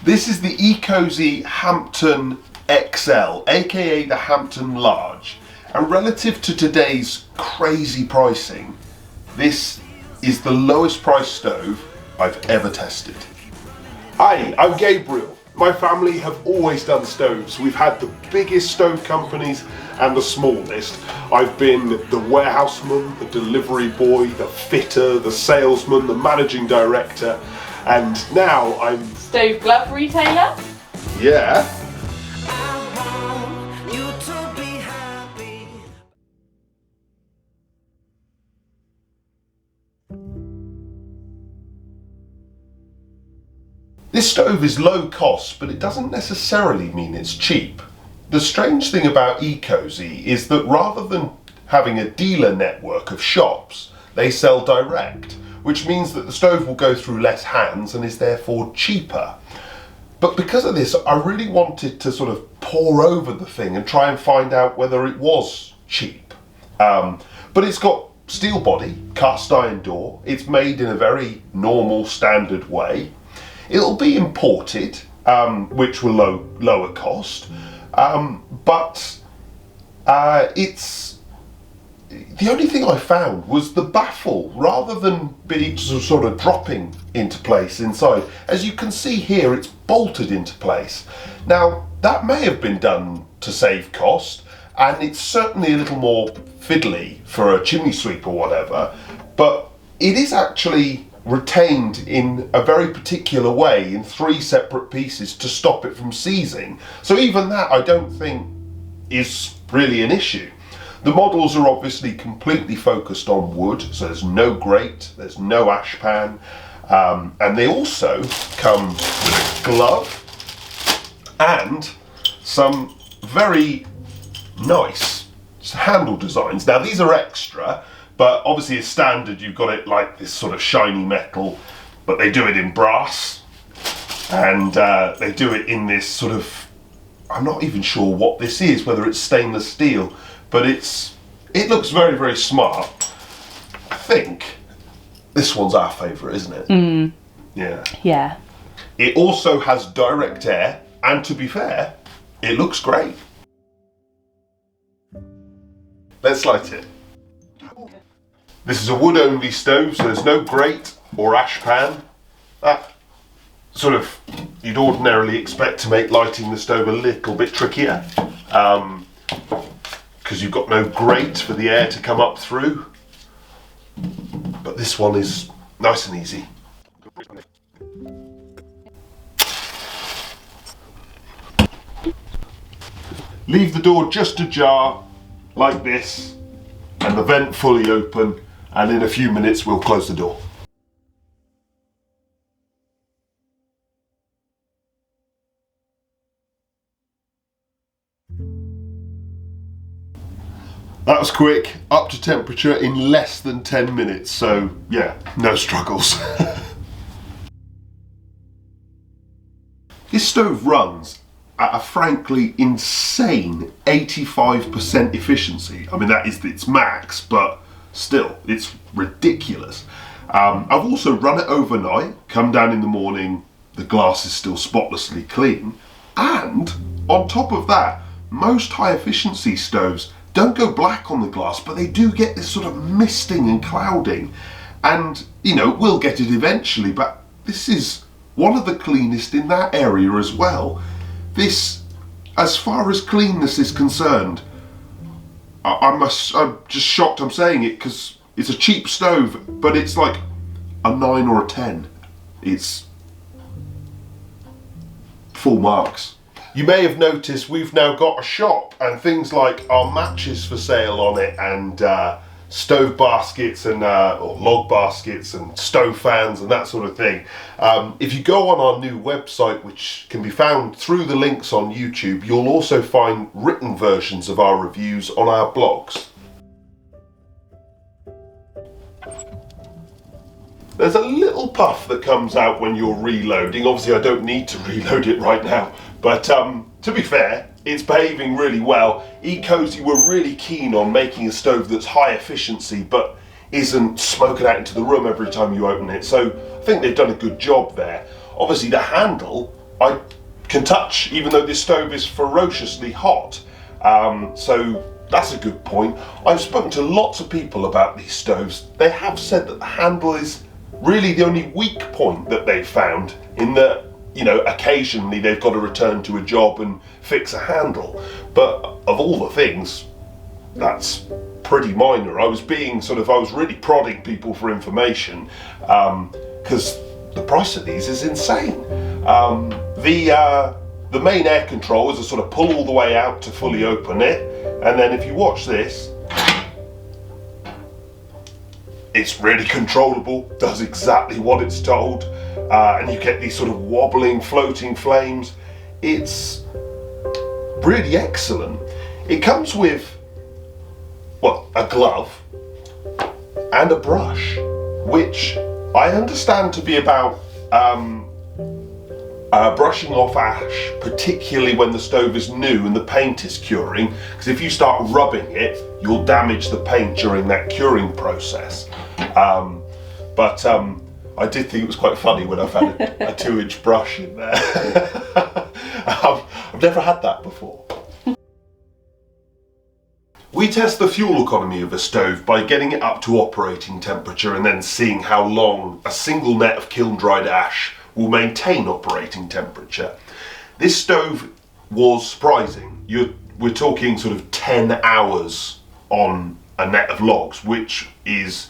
This is the E-Cosy Hampton XL, aka the Hampton Large. And relative to today's crazy pricing, this is the lowest price stove I've ever tested. Hi, I'm Gabriel. My family have always done stoves. We've had the biggest stove companies and the smallest. I've been the warehouseman, the delivery boy, the fitter, the salesman, the managing director, and now I'm... Stove glove retailer? Yeah. This stove is low cost, but it doesn't necessarily mean it's cheap. The strange thing about E-Cosy is that rather than having a dealer network of shops, they sell direct, which means that the stove will go through less hands and is therefore cheaper. But because of this, I really wanted to sort of pore over the thing and try and find out whether it was cheap. But it's got steel body, cast iron door, it's made in a very normal, standard way. It'll be imported, which will lower cost, but it's the only thing I found was the baffle, rather than being sort of dropping into place inside. As you can see here, it's bolted into place. Now that may have been done to save cost, and it's certainly a little more fiddly for a chimney sweep or whatever, but it is actually retained in a very particular way in 3 separate pieces to stop it from seizing. So even that I don't think is really an issue. The models are obviously completely focused on wood, so there's no grate, there's no ash pan, and they also come with a glove and some very nice handle designs. Now these are extra, but obviously as standard you've got it like this sort of shiny metal, but they do it in brass, and they do it in this sort of, I'm not even sure what this is, whether it's stainless steel, but it looks very, very smart. I think this one's our favourite, isn't it? Yeah. Yeah. It also has direct air, and to be fair, it looks great. Let's light it. This is a wood only stove, so there's no grate or ash pan. That sort of, you'd ordinarily expect to make lighting the stove a little bit trickier, because you've got no grate for the air to come up through. But this one is nice and easy. Leave the door just ajar, like this, and the vent fully open, and in a few minutes we'll close the door. That was quick, up to temperature in less than 10 minutes, so yeah, no struggles. This stove runs at a frankly insane 85% efficiency. I mean, that is its max, but still, it's ridiculous. I've also run it overnight, come down in the morning, the glass is still spotlessly clean, and on top of that, most high efficiency stoves don't go black on the glass, but they do get this sort of misting and clouding, and you know, we'll get it eventually, but this is one of the cleanest in that area as well. This, as far as cleanness is concerned, I'm just shocked I'm saying it, because it's a cheap stove, but it's like a 9 or a 10. It's full marks. You may have noticed we've now got a shop, and things like our matches for sale on it, and stove baskets and or log baskets and stove fans and that sort of thing. If you go on our new website, which can be found through the links on YouTube, you'll also find written versions of our reviews on our blogs. There's a little puff that comes out when you're reloading. Obviously I don't need to reload it right now, but to be fair, it's behaving really well. E-Cosy were really keen on making a stove that's high efficiency but isn't smoking out into the room every time you open it, so I think they've done a good job there. Obviously the handle, I can touch, even though this stove is ferociously hot. So that's a good point. I've spoken to lots of people about these stoves. They have said that the handle is really the only weak point that they've found, in that, you know, occasionally they've got to return to a job and fix a handle. But of all the things, that's pretty minor. I was really prodding people for information, because the price of these is insane. The main air control is a sort of pull all the way out to fully open it, and then if you watch this, it's really controllable, does exactly what it's told, and you get these sort of wobbling, floating flames. It's really excellent. It comes with, well, a glove and a brush, which I understand to be about brushing off ash, particularly when the stove is new and the paint is curing, because if you start rubbing it, you'll damage the paint during that curing process. But I did think it was quite funny when I found a 2-inch brush in there. I've never had that before. We test the fuel economy of a stove by getting it up to operating temperature and then seeing how long a single net of kiln-dried ash will maintain operating temperature. This stove was surprising. We're talking sort of 10 hours on a net of logs, which is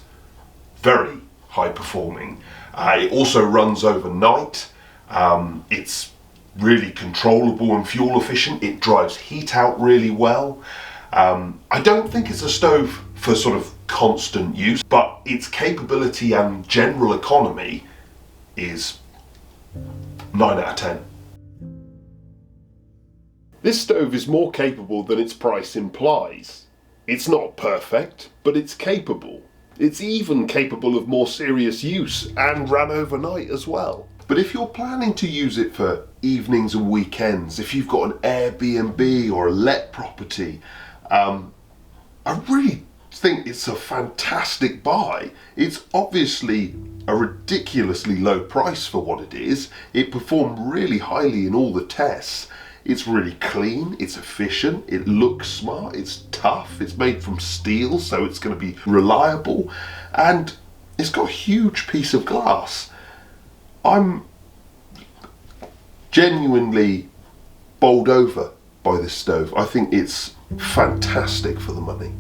very high performing. It also runs overnight. It's really controllable and fuel efficient. It drives heat out really well. I don't think it's a stove for sort of constant use, but its capability and general economy is 9 out of 10. This stove is more capable than its price implies. It's not perfect, but it's capable. It's even capable of more serious use and ran overnight as well. But if you're planning to use it for evenings and weekends, if you've got an Airbnb or a let property, I really think it's a fantastic buy. It's obviously a ridiculously low price for what it is. It performed really highly in all the tests. It's really clean, it's efficient, it looks smart, it's tough, it's made from steel, so it's going to be reliable, and it's got a huge piece of glass. I'm genuinely bowled over by this stove. I think it's fantastic for the money.